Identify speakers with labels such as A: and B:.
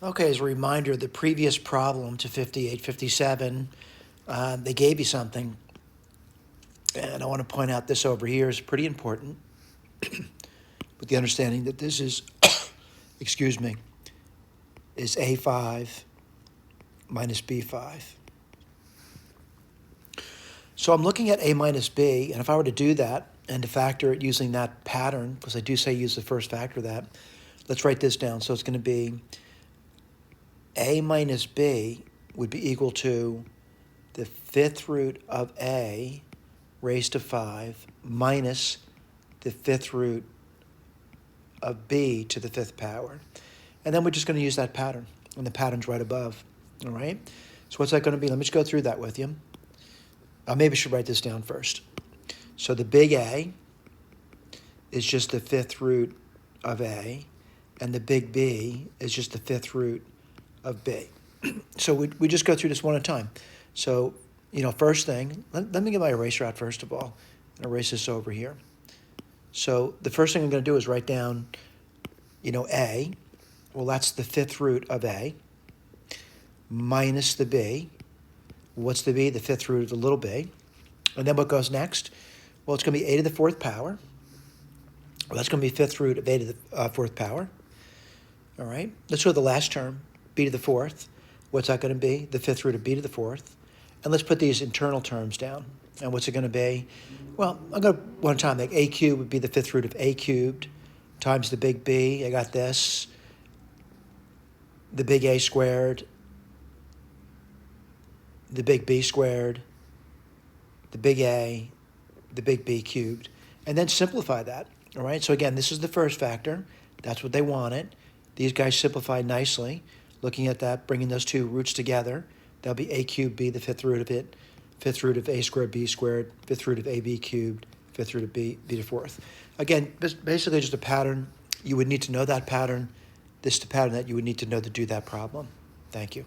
A: Okay, as a reminder, the previous problem to 58, 57, they gave you something, and I want to point out this over here is pretty important, with the understanding that this is, excuse me, is A5 minus B5. So I'm looking at A minus B, and if I were to do that and to factor it using that pattern, because I do say use the first factor of that, let's write this down. So it's going to be A minus B would be equal to the fifth root of A raised to 5 minus the fifth root of B to the fifth power. And then we're just going to use that pattern, and the pattern's right above, all right? So what's that going to be? Let me just go through that with you. Maybe I should write this down first. So the big A is just the fifth root of A, and the big B is just the fifth root of B. So we just go through this one at a time. So, first thing, let me get my eraser out first of all, and erase this over here. So the first thing I'm going to do is write down, A. Well, that's the fifth root of A minus the B. What's the B? The fifth root of the little b. And then what goes next? Well, it's going to be a to the fourth power. Well, that's going to be fifth root of a to the fourth power. All right. Let's go to the last term, b to the fourth. What's that going to be? The fifth root of b to the fourth. And let's put these internal terms down. And what's it going to be? Well, I'm going to one time make a cubed would be the fifth root of a cubed times the big B. I got this. The big A squared, the big B squared, the big A, the big B cubed, and then simplify that, all right? So again, this is the first factor. That's what they wanted. These guys simplified nicely. Looking at that, bringing those two roots together, that'll be a cubed B, the fifth root of it, fifth root of a squared B squared, fifth root of AB cubed, fifth root of B to the fourth. Again, basically just a pattern. You would need to know that pattern. This is the pattern that you would need to know to do that problem. Thank you.